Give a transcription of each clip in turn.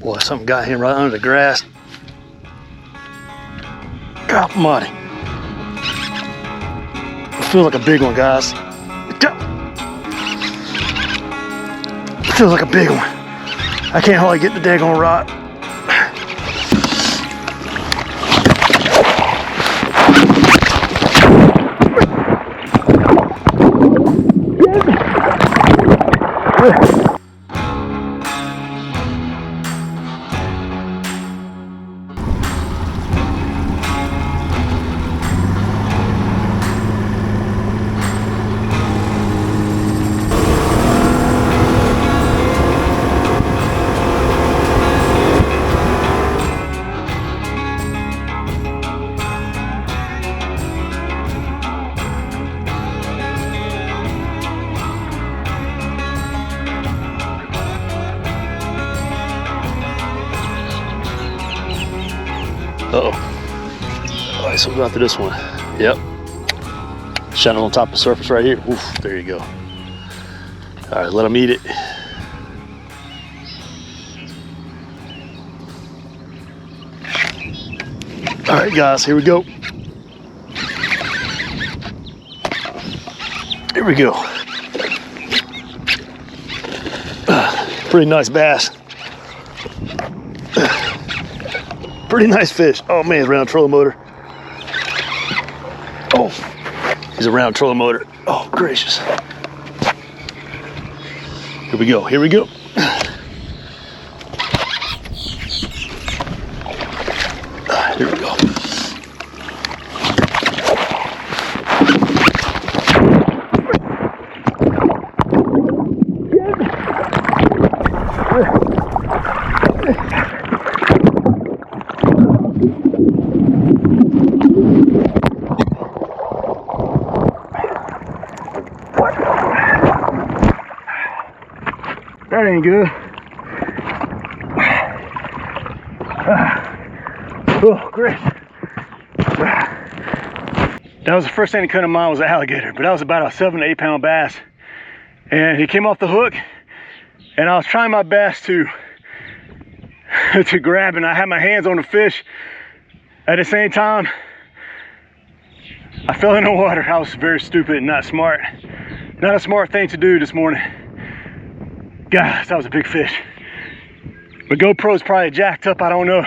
Boy, something got him right under the grass. God almighty. It feels like a big one, guys. It feels like a big one. I can't hardly get the daggone rod. Uh-oh. All right, so we'll go after this one. Yep. Shining on top of the surface right here. Oof, there you go. All right, let them eat it. All right, guys, here we go. Here we go. Pretty nice bass. Pretty nice fish. Oh man, he's a round trolling motor. Oh, he's a round trolling motor. Oh, gracious. Here we go, here we go. Here we go. That ain't good. Oh, great. That was the first thing that came to mind was an alligator, but that was about a 7 to 8 pound bass. And he came off the hook, and I was trying my best to grab, and I had my hands on the fish. At the same time, I fell in the water. I was very stupid and not smart. Not a smart thing to do this morning. Gosh, that was a big fish. My GoPro's probably jacked up, I don't know.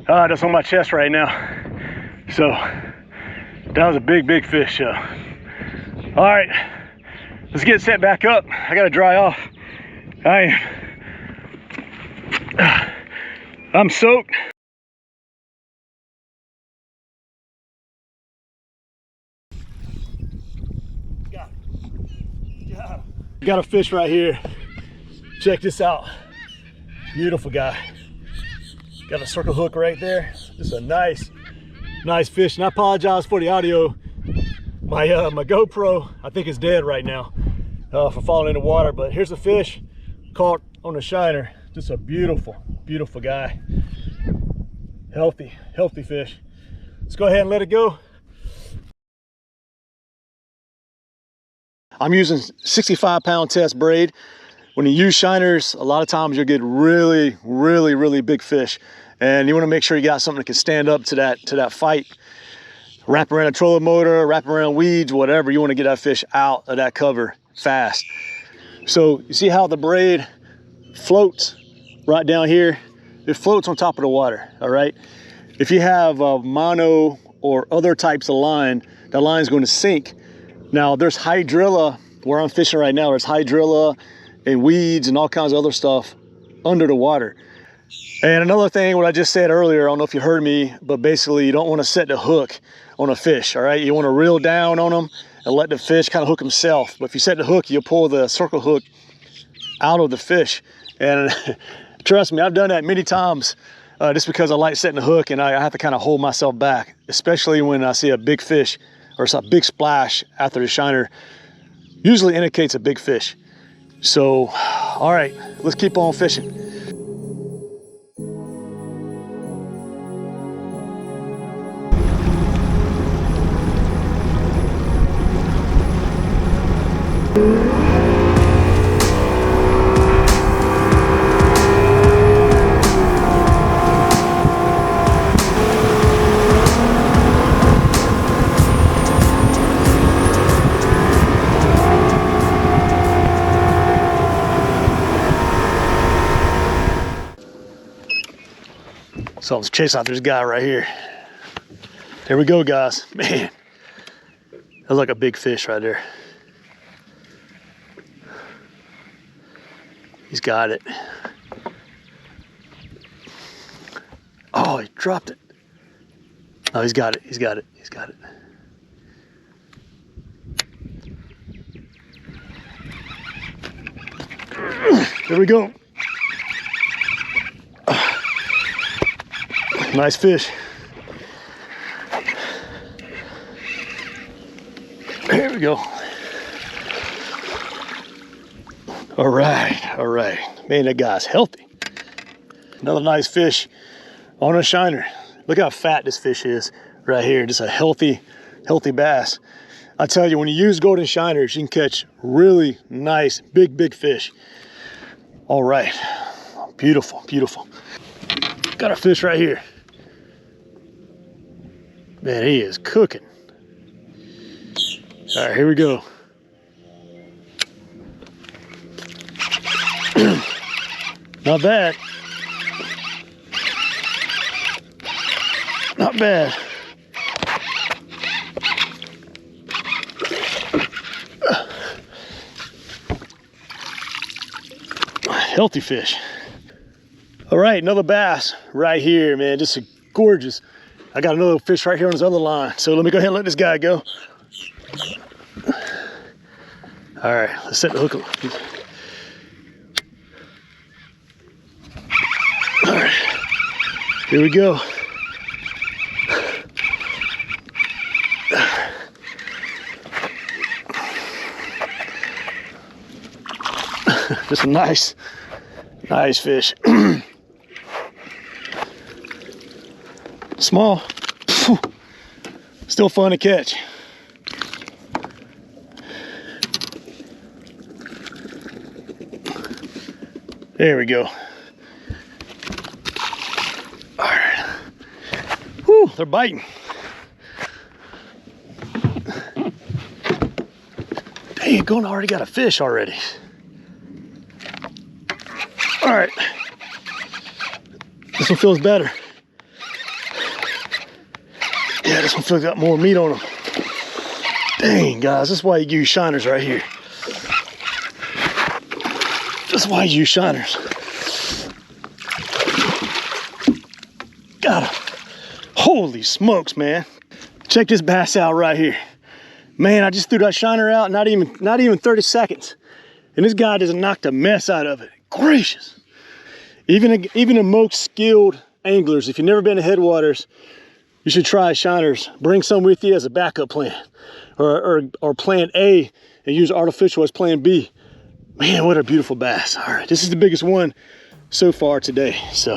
That's on my chest right now. So, that was a big, big fish. All right, let's get set back up. I gotta dry off. I'm soaked. Got a fish right here. Check this out. Beautiful guy. Got a circle hook right there. Just a nice fish. And I apologize for the audio. My GoPro, I think, is dead right now for falling in the water. But here's a fish caught on a shiner. Just a beautiful, beautiful guy. Healthy fish. Let's go ahead and let it go. I'm using 65 pound test braid. When you use shiners, a lot of times you'll get really, really, really big fish. And you want to make sure you got something that can stand up to that fight. Wrap around a trolling motor, wrap around weeds, whatever. You want to get that fish out of that cover fast. So you see how the braid floats right down here? It floats on top of the water, all right? If you have mono or other types of line, that line is going to sink. Now there's hydrilla, where I'm fishing right now, there's hydrilla and weeds and all kinds of other stuff under the water. And another thing, what I just said earlier, I don't know if you heard me, but basically you don't want to set the hook on a fish, all right? You want to reel down on them and let the fish kind of hook himself. But if you set the hook, you'll pull the circle hook out of the fish. And trust me, I've done that many times just because I like setting the hook and I have to kind of hold myself back, especially when I see a big fish or a big splash after the shiner. Usually indicates a big fish. So, all right, let's keep on fishing. So let's chase out this guy right here. There we go, guys. Man, that's like a big fish right there. He's got it. Oh, he dropped it. Oh, he's got it. He's got it. He's got it. There we go. Nice fish. There we go. All right, all right. Man, that guy's healthy. Another nice fish on a shiner. Look how fat this fish is right here. Just a healthy bass. I tell you, when you use golden shiners, you can catch really nice, big fish. All right, beautiful, beautiful. Got a fish right here. Man, he is cooking. All right, here we go. Not bad. Not bad. Healthy fish. All right, another bass right here, man. Just a gorgeous. I got another fish right here on this other line. So let me go ahead and let this guy go. All right, let's set the hook. All right, here we go. Just a nice fish. Small, still fun to catch. There we go. All right. Whew, they're biting. Dang, going already got a fish already. All right. This one feels better. Yeah, this one feels got more meat on them. Dang, guys, this is why you use shiners right here. That's why you use shiners. Got him. Holy smokes, man. Check this bass out right here. Man, I just threw that shiner out, not even 30 seconds. And this guy just knocked a mess out of it. Gracious. Even the most skilled anglers, if you've never been to Headwaters, you should try shiners. Bring some with you as a backup plan, or plan A, and use artificial as plan B. Man, what a beautiful bass. All right, this is the biggest one so far today. So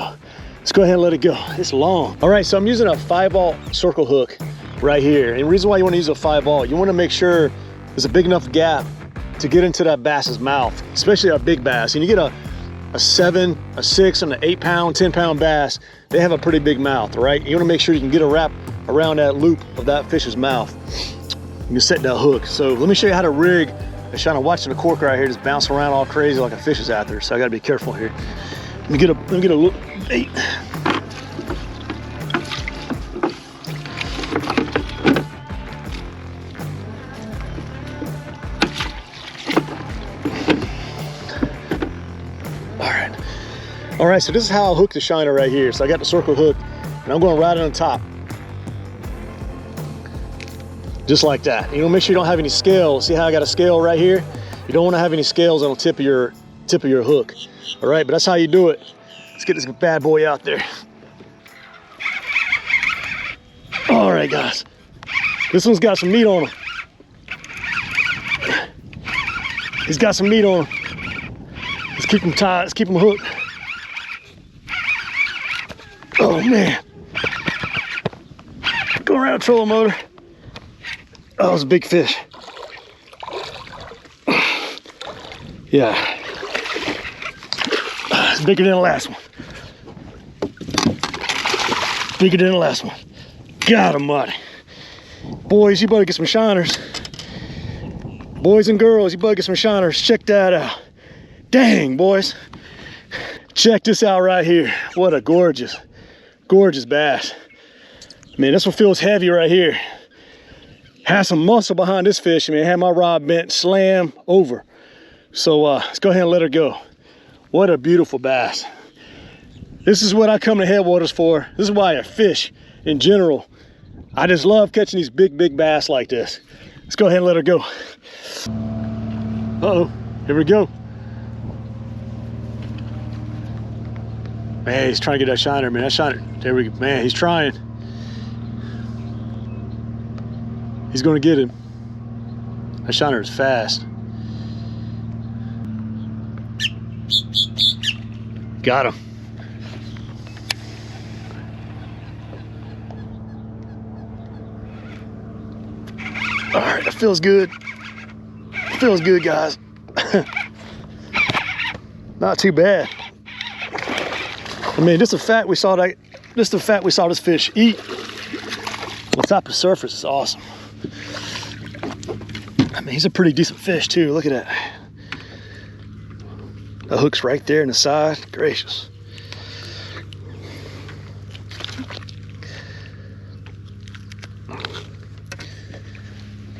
let's go ahead and let it go. It's long. All right, so I'm using a 5/0 circle hook right here. And the reason why you want to use a 5/0, you want to make sure there's a big enough gap to get into that bass's mouth, especially a big bass. And you get a 7, a 6, and an 8 pound, 10 pound bass, they have a pretty big mouth, right? You want to make sure you can get a wrap around that loop of that fish's mouth. You can set that hook. So let me show you how to rig. I'm trying to watch the cork right here just bounce around all crazy like a fish is out there. So I gotta be careful here. Let me get a look bait. All right, so this is how I'll hook the shiner right here. So I got the circle hook and I'm going right on top. Just like that. You know, make sure you don't have any scales. See how I got a scale right here? You don't want to have any scales on the tip of your hook. All right, but that's how you do it. Let's get this bad boy out there. All right, guys. This one's got some meat on him. He's got some meat on him. Let's keep him tied. Let's keep him hooked. Oh man. Go around trolling motor. Oh, it's a big fish. Yeah. It's bigger than the last one. Bigger than the last one. God almighty. Boys, you better get some shiners. Boys and girls, you better get some shiners. Check that out. Dang, boys. Check this out right here. What a gorgeous Gorgeous bass. Man, this one feels heavy right here. Has some muscle behind this fish. I mean, I had my rod bent, slam over. So let's go ahead and let her go. What a beautiful bass. This is what I come to Headwaters for. This is why I fish in general. I just love catching these big bass like this. Let's go ahead and let her go. Uh-oh, here we go. Man, he's trying to get that shiner, man. That shiner, there we go. Man, he's trying. He's gonna get him. That shiner is fast. Got him. All right, that feels good. Feels good, guys. Not too bad. I mean, this is the fact we saw that. This is the fact we saw this fish eat on top of the surface is awesome. I mean, he's a pretty decent fish too. Look at that. The hook's right there in the side. Gracious.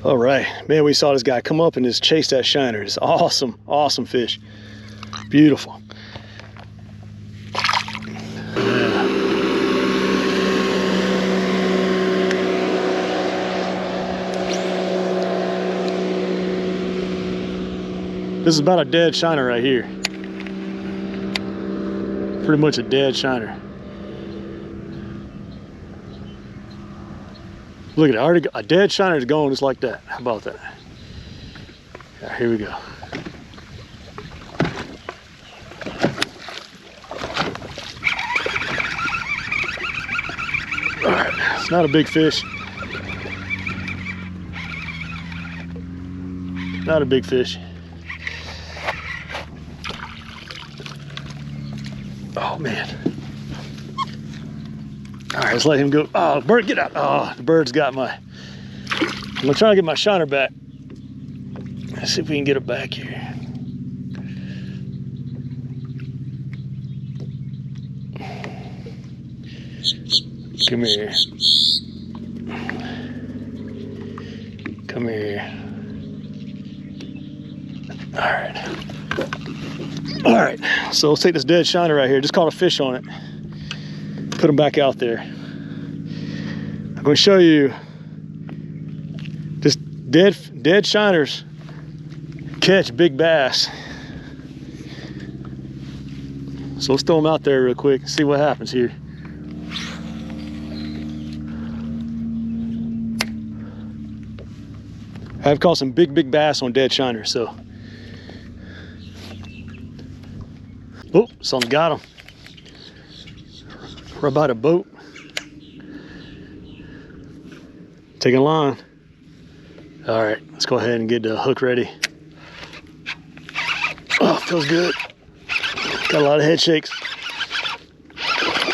All right, man, we saw this guy come up and just chase that shiner. It's awesome, awesome fish. Beautiful. This is about a dead shiner right here. Pretty much a dead shiner. Look at it, already a dead shiner is gone just like that. How about that? All right, here we go. All right, it's not a big fish. Not a big fish. Oh man. All right, let's let him go. Oh, bird, get out. Oh, the bird's got my, I'm gonna try to get my shiner back. Let's see if we can get it back here. Come here. Come here. All right. All right, so let's take this dead shiner right here. Just caught a fish on it. Put him back out there. I'm going to show you just dead shiners catch big bass. So let's throw them out there real quick and see what happens here. I've caught some big bass on dead shiners, so. Oh, something got him. We're about a boat. Taking line. All right, let's go ahead and get the hook ready. Oh, feels good. Got a lot of head shakes.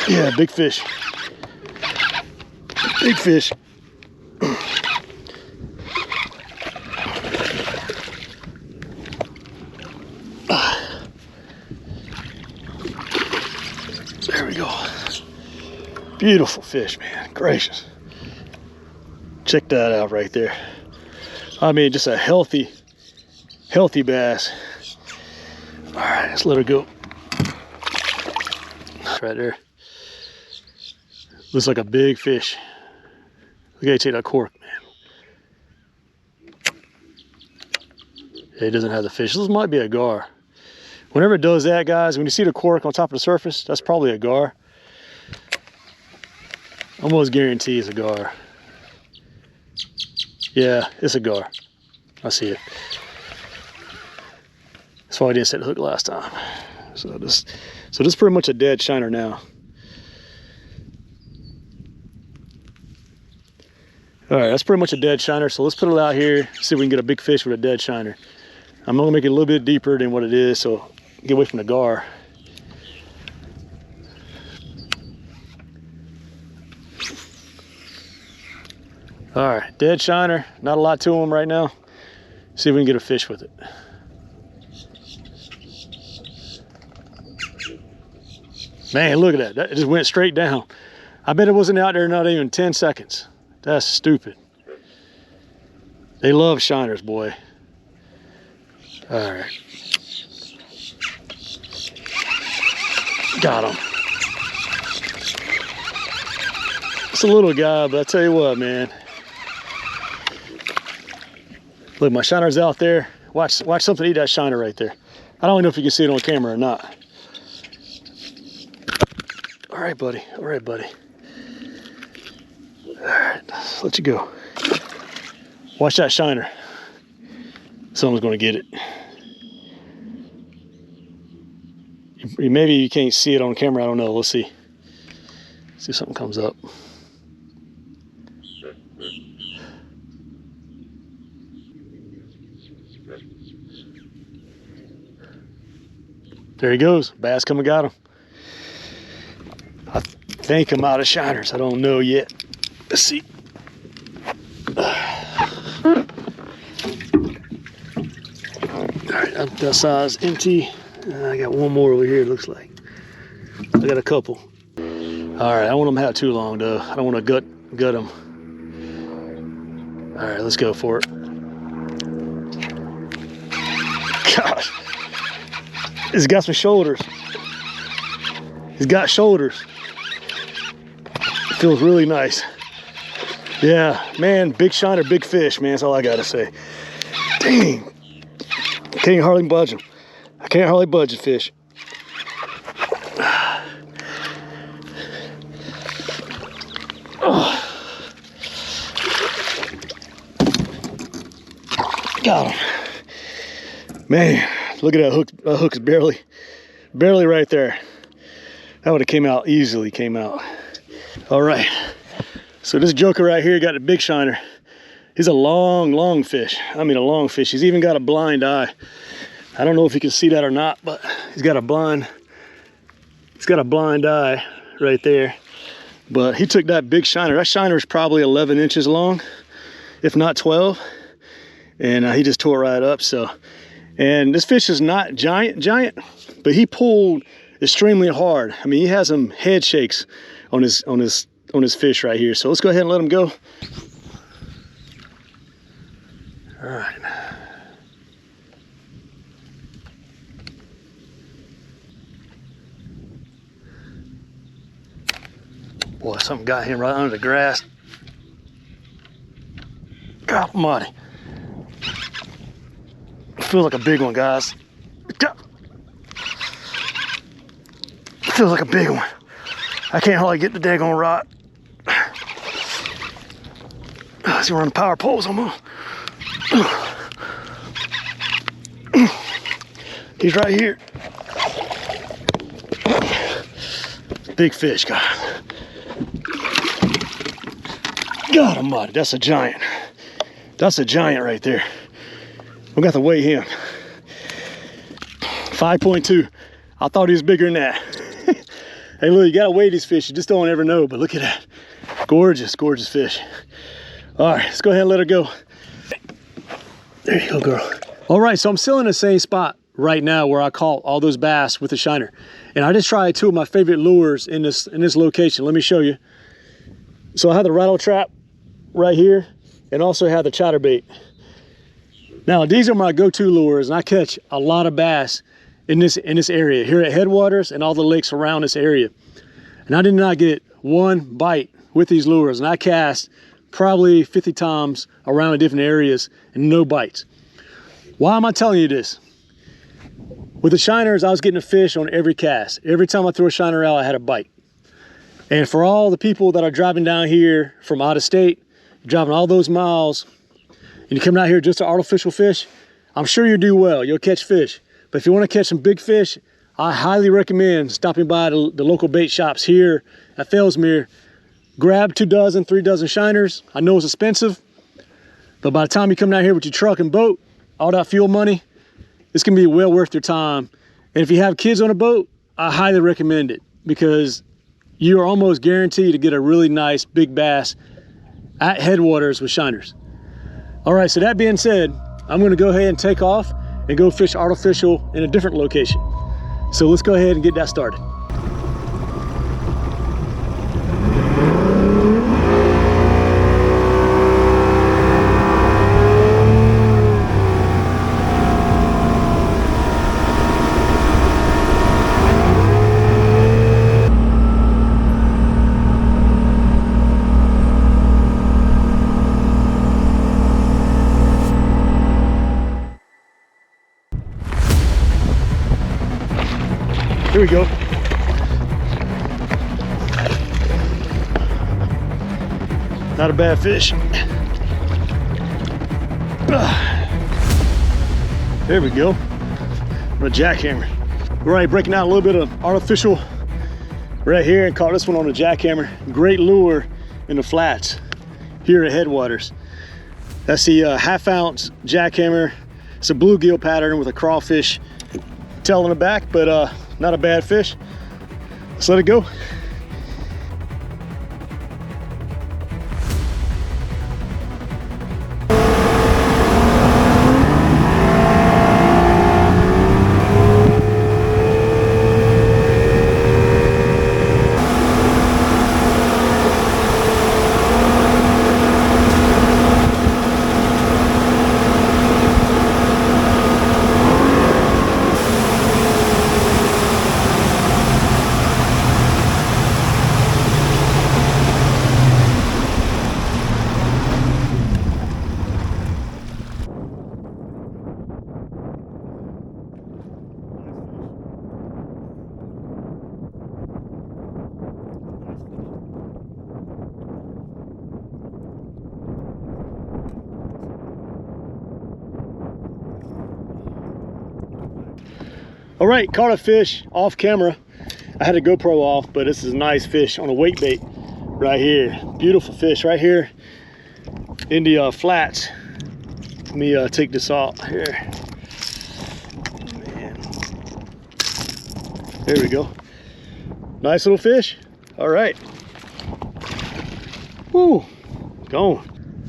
Yeah, big fish. Big fish. There we go. Beautiful fish, man. Gracious. Check that out right there. I mean, just a healthy bass. All right, let's let her go. Right there. Looks like a big fish. We gotta take that cork, man. It doesn't have the fish. This might be a gar. Whenever it does that, guys, when you see the cork on top of the surface, that's probably a gar. Almost guarantee it's a gar. Yeah, it's a gar. I see it. That's why I didn't set the hook last time. So this is pretty much a dead shiner now. All right, that's pretty much a dead shiner. So let's put it out here, see if we can get a big fish with a dead shiner. I'm gonna make it a little bit deeper than what it is, so get away from the gar. All right, dead shiner, not a lot to him right now. See if we can get a fish with it. Man, look at that, that just went straight down. I bet it wasn't out there not even 10 seconds. That's stupid. They love shiners, boy. All right. Got him. It's a little guy, but I tell you what, man. Look, my shiner's out there. Watch something eat that shiner right there. I don't know if you can see it on camera or not. All right, buddy. All right, buddy. All right, let's let you go. Watch that shiner. Someone's gonna get it. Maybe you can't see it on camera, I don't know, let's see. See if something comes up. There he goes, bass come and got him. I think I'm out of shiners, I don't know yet. Let's see. All right, that size empty. I got one more over here, it looks like. I got a couple. All right, I don't want them to have too long though. I don't want to gut them. All right, let's go for it. Gosh, he's got some shoulders. He's got shoulders. It feels really nice. Yeah, man, big shiner, big fish, man, that's all I gotta say. Dang, I can't hardly budge him. I can't hardly budge a fish. Oh. Got him. Man, look at that hook. That hook's barely right there. That would have came out easily, came out. All right, so this joker right here got a big shiner. He's a long fish. I mean a long fish. He's even got a blind eye. I don't know if you can see that or not, but he's got a blind eye right there. But he took that big shiner. That shiner is probably 11 inches long, if not 12. And he just tore it right up. So, and this fish is not giant, but he pulled extremely hard. I mean, he has some head shakes on his fish right here. So let's go ahead and let him go. All right. Boy, something got him right under the grass. God almighty. Feels like a big one, guys. Feels like a big one. I can't hardly get the daggone rod. He's running power poles almost. He's right here. Big fish, guys. God almighty, that's a giant. That's a giant right there. We got to weigh him. 5.2. I thought he was bigger than that. Hey, look, you gotta weigh these fish. You just don't ever know, but look at that. Gorgeous, gorgeous fish. All right, let's go ahead and let her go. There you go, girl. All right, so I'm still in the same spot right now where I caught all those bass with the shiner. And I just tried two of my favorite lures in this location. Let me show you. So I have the rattle trap right here and also have the chatterbait. Now these are my go-to lures and I catch a lot of bass in this area here at Headwaters and all the lakes around this area. And I did not get one bite with these lures and I cast probably 50 times around the different areas and no bites. Why am I telling you this? With the shiners, I was getting a fish on every cast. Every time I threw a shiner out, I had a bite. And for all the people that are driving down here from out of state, driving all those miles, and you're coming out here just to artificial fish, I'm sure you do well, you'll catch fish. But if you want to catch some big fish, I highly recommend stopping by the local bait shops here at Fellsmere. Grab 2 dozen, 3 dozen shiners. I know it's expensive, but by the time you come down here with your truck and boat, all that fuel money, it's gonna be well worth your time. And if you have kids on a boat, I highly recommend it because you are almost guaranteed to get a really nice big bass at Headwaters with shiners. All right, so that being said, I'm gonna go ahead and take off and go fish artificial in a different location. So let's go ahead and get that started. Not a bad fish. There we go. On a jackhammer. We're already breaking out a little bit of artificial right here and caught this one on a jackhammer. Great lure in the flats here at Headwaters. That's the 1/2 ounce jackhammer. It's a bluegill pattern with a crawfish tail in the back, but not a bad fish. Let's let it go. All right, caught a fish off camera. I had a GoPro off, but this is a nice fish on a weight bait right here. Beautiful fish right here in the flats. Let me take this off here. Man. There we go. Nice little fish. All right. Woo, gone.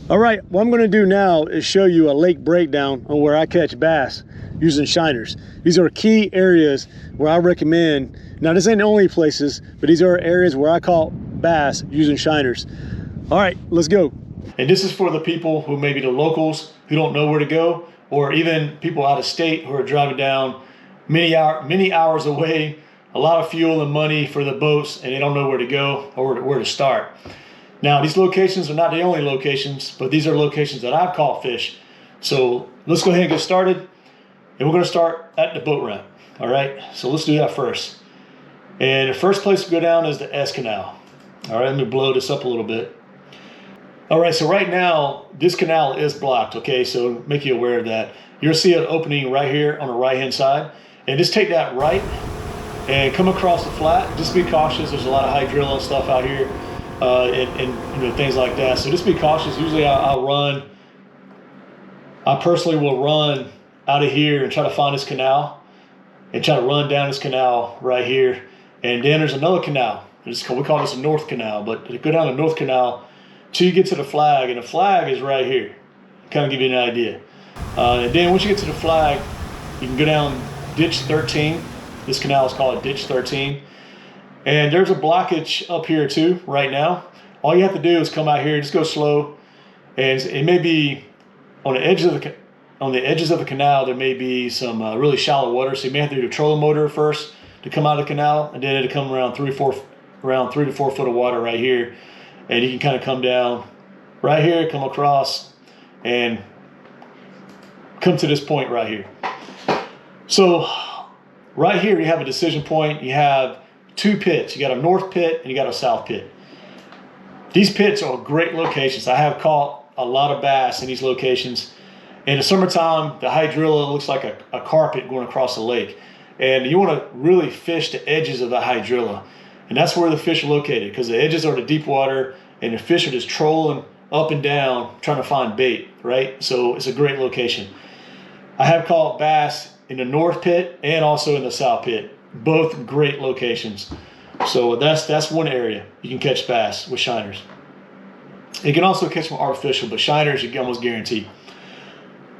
All right, what I'm gonna do now is show you a lake breakdown on where I catch bass using shiners. These are key areas where I recommend, now this ain't the only places, but these are areas where I caught bass using shiners. All right, let's go. And this is for the people who maybe the locals who don't know where to go, or even people out of state who are driving down many hours away, a lot of fuel and money for the boats, and they don't know where to go or where to start. Now, these locations are not the only locations, but these are locations that I've caught fish. So let's go ahead and get started. And we're gonna start at the boat ramp, all right? So let's do that first. And the first place to go down is the S Canal. All right, let me blow this up a little bit. All right, so right now, this canal is blocked, okay? So make you aware of that. You'll see an opening right here on the right-hand side. And just take that right and come across the flat. Just be cautious, there's a lot of hydrilla and stuff out here. And you know, things like that. So just be cautious. Usually I personally will run out of here and try to find this canal and try to run down this canal right here. And then there's another canal. We call this a North Canal, but go down the North Canal till you get to the flag, and the flag is right here. Kind of give you an idea. And then once you get to the flag, you can go down Ditch 13. This canal is called Ditch 13. And there's a blockage up here too right now. All you have to do is come out here, just go slow, and it may be on the edges of the canal. There may be some really shallow water, so you may have to do the trolling motor first to come out of the canal, and then it'll come around 3 to 4 foot of water right here, and you can kind of come down right here, come across, and come to this point right here. So right here you have a decision point. You have two pits. You got a north pit and you got a south pit. These pits are great locations. I have caught a lot of bass in these locations. In the summertime, the hydrilla looks like a carpet going across the lake. And you want to really fish the edges of the hydrilla. And that's where the fish are located, because the edges are the deep water and the fish are just trolling up and down trying to find bait, right? So it's a great location. I have caught bass in the north pit and also in the south pit. Both great locations. So that's one area you can catch bass with shiners. You can also catch them artificial, but shiners you can almost guarantee.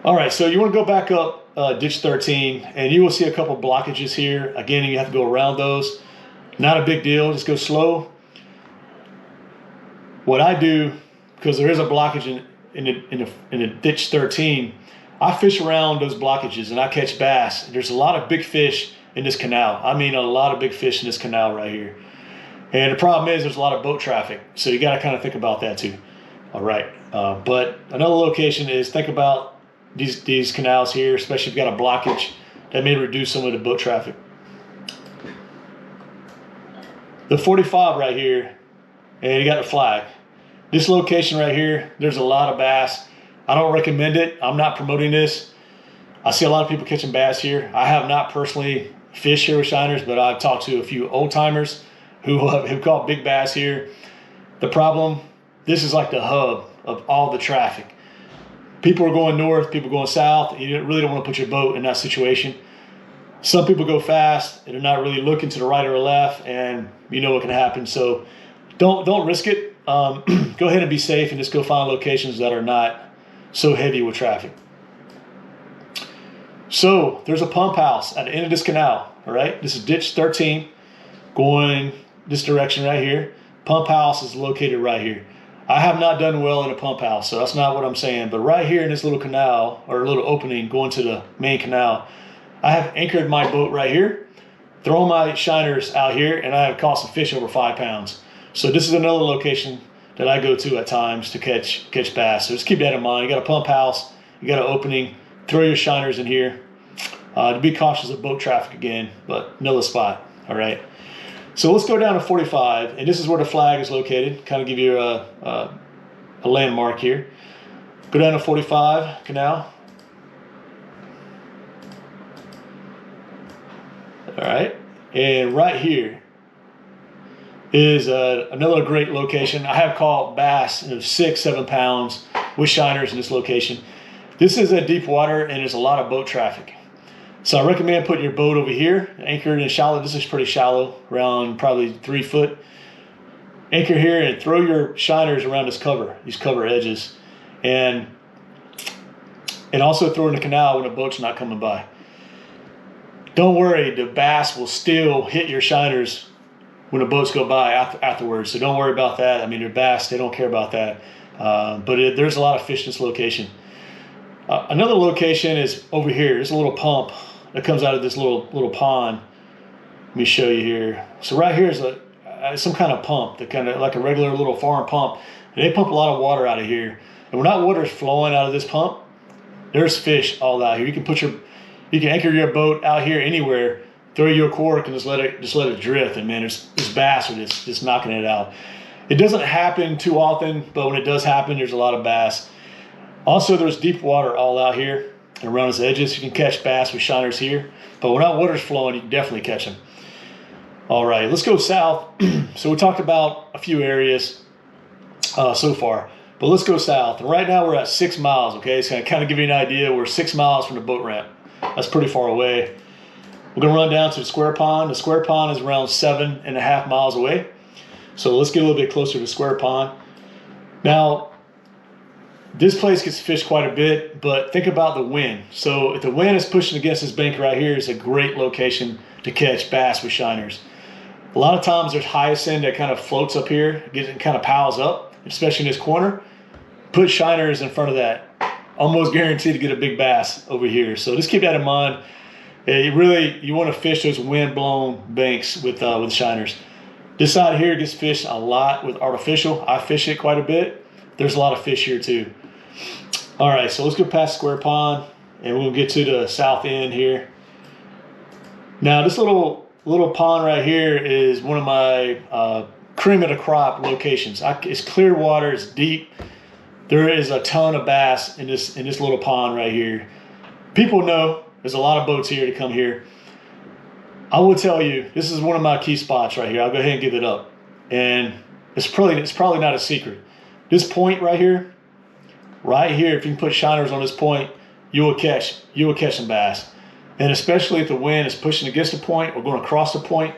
All right, so you want to go back up Ditch 13, and you will see a couple blockages here. Again, you have to go around those. Not a big deal, just go slow. What I do, because there is a blockage in the Ditch 13, I fish around those blockages and I catch bass. There's a lot of big fish in this canal. I mean, a lot of big fish in this canal right here. And the problem is there's a lot of boat traffic. So you got to kind of think about that too. All right. But another location is think about these canals here, especially if you've got a blockage that may reduce some of the boat traffic. The 45 right here, and you got the flag. This location right here, there's a lot of bass. I don't recommend it. I'm not promoting this. I see a lot of people catching bass here. I have not personally fished here with shiners, but I've talked to a few old timers who have caught big bass here. The problem, this is like the hub of all the traffic. People are going north, people going south. You really don't want to put your boat in that situation. Some people go fast and they're not really looking to the right or left, and you know what can happen. So don't risk it. Go ahead and be safe and just go find locations that are not so heavy with traffic. So there's a pump house at the end of this canal. All right, this is ditch 13 going this direction right here. Pump house is located right here. I have not done well in a pump house, so that's not what I'm saying. But right here in this little canal, or little opening going to the main canal, I have anchored my boat right here, thrown my shiners out here, and I have caught some fish over 5 pounds. So this is another location that I go to at times to catch bass. So just keep that in mind. You got a pump house, you got an opening, throw your shiners in here. To be cautious of boat traffic again, but know the spot. All right. So let's go down to 45, and this is where the flag is located. Kind of give you a landmark here. Go down to 45 canal. All right, and right here is another great location. I have caught bass of 6-7 pounds with shiners in this location. This is a deep water and there's a lot of boat traffic. So I recommend putting your boat over here, anchored in shallow. This is pretty shallow, around probably 3 foot. Anchor here and throw your shiners around these cover edges, and also throw in the canal when the boat's not coming by. Don't worry, the bass will still hit your shiners when the boats go by afterwards. So don't worry about that. I mean, they're bass, they don't care about that. But there's a lot of fish in this location. Another location is over here. There's a little pump that comes out of this little pond. Let me show you here. So right here is some kind of pump, that kind of like a regular little farm pump. And they pump a lot of water out of here. And when that water is flowing out of this pump, there's fish all out here. You can anchor your boat out here anywhere, throw your cork and just let it drift, and man, there's bass are just knocking it out. It doesn't happen too often, but when it does happen, there's a lot of bass. Also, there's deep water all out here and around its edges. You can catch bass with shiners here, but when that water's flowing, you can definitely catch them. All right, let's go south. So we talked about a few areas so far, but let's go south. And right now we're at 6 miles, okay? So I kind of give you an idea. We're 6 miles from the boat ramp. That's pretty far away. We're gonna run down to the square pond. The square pond is around 7.5 miles away. So let's get a little bit closer to the square pond. Now, this place gets fished quite a bit, but think about the wind. So if the wind is pushing against this bank right here, it's a great location to catch bass with shiners. A lot of times there's hyacinth that kind of floats up here, kind of piles up, especially in this corner. Put shiners in front of that. Almost guaranteed to get a big bass over here. So just keep that in mind. You want to fish those wind-blown banks with shiners. This side here gets fished a lot with artificial. I fish it quite a bit. There's a lot of fish here too. All right, so let's go past Square Pond and we'll get to the south end here. Now this little pond right here is one of my cream of the crop locations. It's clear water, it's deep. There is a ton of bass in this little pond right here. People know there's a lot of boats here to come here. I will tell you, this is one of my key spots right here. I'll go ahead and give it up. And it's probably not a secret. This point right here, if you can put shiners on this point, you will catch some bass. And especially if the wind is pushing against the point or going across the point,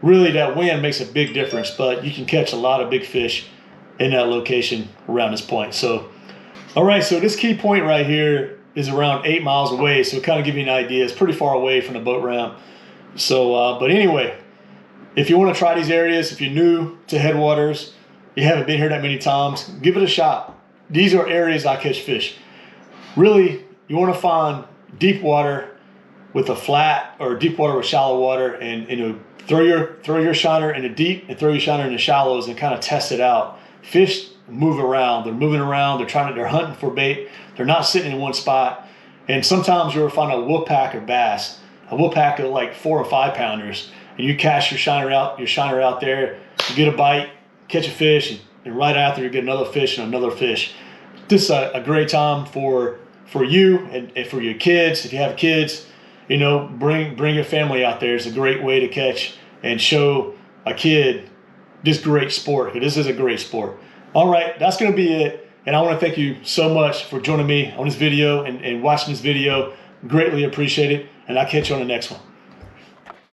really that wind makes a big difference, but you can catch a lot of big fish in that location around this point. So, all right, so this key point right here is around 8 miles away. So kind of give you an idea, it's pretty far away from the boat ramp. So, but anyway, if you want to try these areas, if you're new to Headwaters, you haven't been here that many times, give it a shot. These are areas I catch fish. Really, you want to find deep water with a flat, or deep water with shallow water, and throw your shiner in the deep and throw your shiner in the shallows and kind of test it out. Fish move around. They're moving around. They're hunting for bait. They're not sitting in one spot. And sometimes you'll find a wolf pack of bass, a wolf pack of like 4 or 5 pounders, and you cast your shiner out there. You get a bite, catch a fish, and right after you get another fish and another fish. This is a great time for you and for your kids. If you have kids, you know, bring your family out there. It's a great way to catch and show a kid this great sport. This is a great sport. All right, that's going to be it. And I want to thank you so much for joining me on this video and watching this video. Greatly appreciate it. And I'll catch you on the next one.